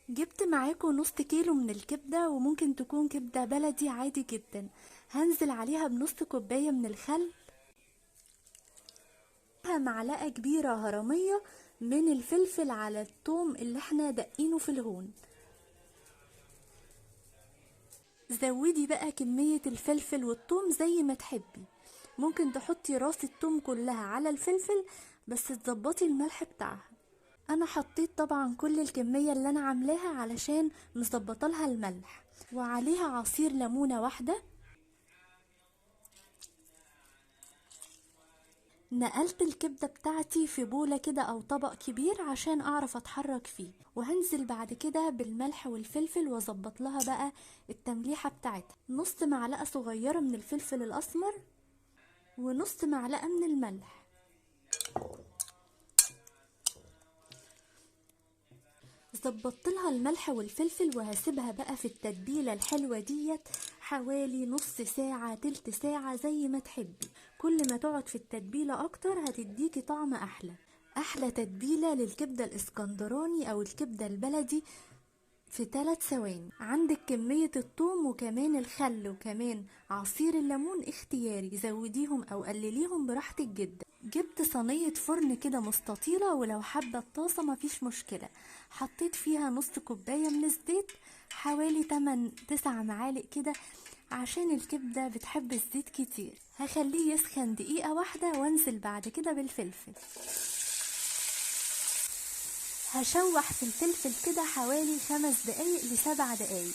جبت معاكم نص كيلو من الكبدة، وممكن تكون كبدة بلدي عادي جدا. هنزل عليها بنص كوباية من الخل، معلقة كبيرة هرمية من الفلفل على الثوم اللي احنا دقينه في الهون. زودي بقى كمية الفلفل والثوم زي ما تحبي، ممكن تحطي راس الثوم كلها على الفلفل، بس تظبطي الملح بتاعها. انا حطيت طبعا كل الكمية اللي انا عاملاها علشان مظبطه لها الملح، وعليها عصير ليمونة واحدة. نقلت الكبدة بتاعتي في بولة كده او طبق كبير عشان اعرف اتحرك فيه، وهنزل بعد كده بالملح والفلفل واظبط لها بقى التمليحة بتاعتها. نص معلقة صغيرة من الفلفل الاسمر، ونص معلقة من الملح. ظبطت لها الملح والفلفل، وهسيبها بقى في التتبيلة الحلوة ديت حوالي نص ساعة تلت ساعة زي ما تحبي. كل ما تقعد في التتبيلة اكتر هتديكي طعم احلى. احلى تتبيلة للكبدة الاسكندراني او الكبدة البلدي في 3 ثواني. عندك كمية الثوم وكمان الخل وكمان عصير الليمون اختياري، زوديهم او قلليهم براحتك جدا. جبت صينية فرن كده مستطيلة، ولو حابة الطاسة مفيش مشكلة. حطيت فيها نص كوباية من الزيت، حوالي 8-9 معالق كده، عشان الكبدة بتحب الزيت كتير. هخليه يسخن دقيقة واحدة، وانزل بعد كده بالفلفل. هشوح في الفلفل كده حوالي 5 دقايق ل7 دقايق،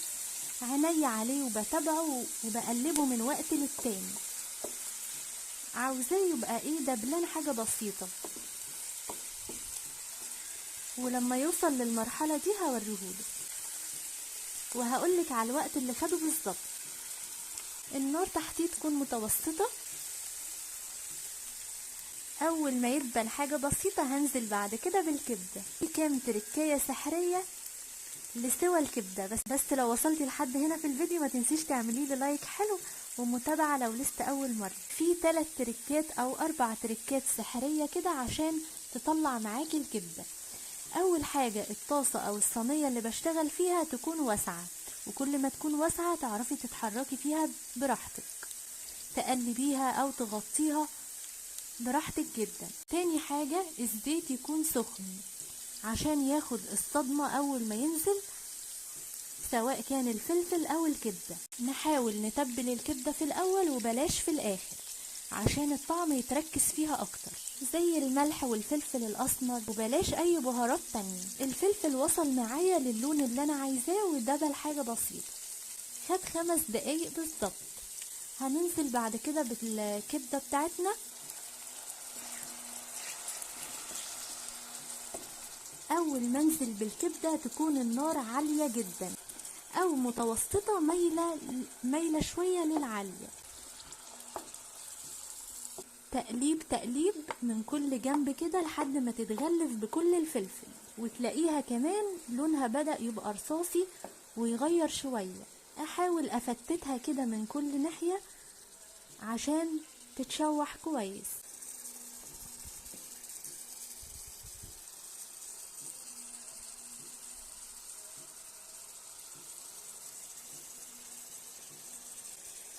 عيني عليه وبتابعه وبقلبه من وقت للتاني. عاوزاه يبقى دبلان حاجة بسيطة، ولما يوصل للمرحلة دي هوريهولك وهقولك على الوقت اللي خده بالظبط. النار تحتيه تكون متوسطة. اول ما يدبل حاجة بسيطة هنزل بعد كده بالكبدة. في كام تركية سحرية لسوى الكبدة، بس لو وصلتي لحد هنا في الفيديو ما تنسيش تعملي لي لايك حلو ومتابعة لو لسه اول مرة. في 3 تركات او 4 تركات سحرية كده عشان تطلع معاكي الكبدة. اول حاجة الطاسة او الصينية اللي بشتغل فيها تكون واسعة، وكل ما تكون واسعة تعرفي تتحركي فيها براحتك، تقلبيها او تغطيها براحتك جدا. تاني حاجة الزيت يكون سخن عشان ياخد الصدمة اول ما ينزل، سواء كان الفلفل او الكبدة. نحاول نتبل الكبدة في الاول وبلاش في الاخر عشان الطعم يتركز فيها اكتر، زي الملح والفلفل الاسمر، وبلاش اي بهارات تانية. الفلفل وصل معايا للون اللي انا عايزاه ودبل حاجة بسيطة، خد 5 دقايق بالظبط. هننزل بعد كده بالكبدة بتاعتنا. اول ما انزل بالكبدة تكون النار عالية جدا او متوسطة، مايلة شوية للعالية. تقليب تقليب من كل جنب كده لحد ما تتغلف بكل الفلفل، وتلاقيها كمان لونها بدأ يبقى رصاصي ويغير شوية. احاول افتتها كده من كل ناحية عشان تتشوح كويس.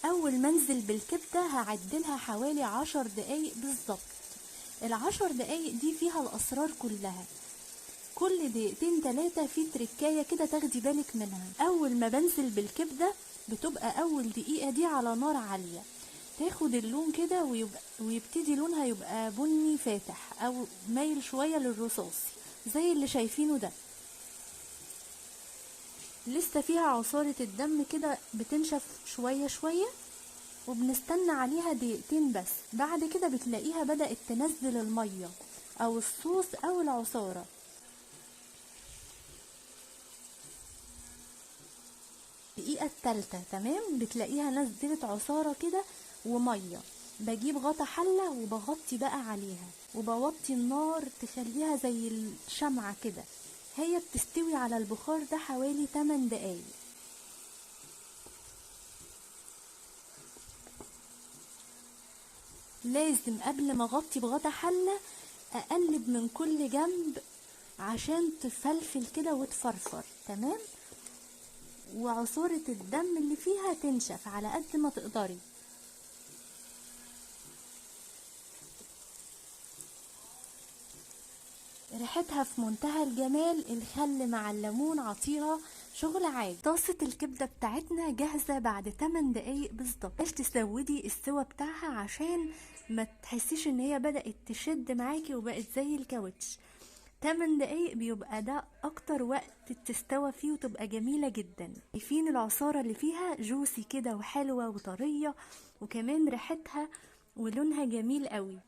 اول ما انزل بالكبدة هعدلها حوالي 10 دقايق بالظبط. ال10 دقايق دي فيها الاسرار كلها. كل دقيقتين 3 في تركاية كده تاخدي بالك منها. اول ما بنزل بالكبدة بتبقى اول دقيقة دي على نار عالية، تاخد اللون كده ويبتدي لونها يبقى بني فاتح او مايل شوية للرصاصي زي اللي شايفينه ده. لسه فيها عصارة الدم كده بتنشف شوية شوية، وبنستنى عليها دقيقتين بس. بعد كده بتلاقيها بدأت تنزل المية او الصوص او العصارة. الدقيقة التالتة تمام بتلاقيها نزلت عصارة كده ومية. بجيب غطا حلة وبغطي بقى عليها، وبوطي النار تخليها زي الشمعة كده. هي بتستوي على البخار ده حوالي 8 دقايق. لازم قبل ما اغطي بغطا حلة اقلب من كل جنب عشان تفلفل كده وتفرفر. تمام، وعصورة الدم اللي فيها تنشف على قد ما تقدري. ريحتها في منتهى الجمال، الخل مع الليمون عطيها شغل عالي. طاسة الكبدة بتاعتنا جاهزة بعد 8 دقايق بالظبط. باش تسودي السوا بتاعها عشان ما تحسيش ان هي بدأت تشد معاكي وبقت زي الكاوتش. 8 دقايق بيبقى ده اكتر وقت تستوى فيه وتبقى جميلة جدا. شايفين العصارة اللي فيها جوسي كده وحلوة وطرية، وكمان ريحتها ولونها جميل قوي.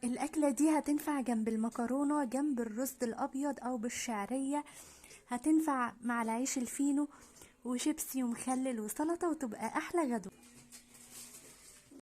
الأكلة دي هتنفع جنب المكرونة، جنب الرز الأبيض أو بالشعرية، هتنفع مع العيش الفينو وشيبسي ومخلل وسلطة، وتبقى أحلى غدوة.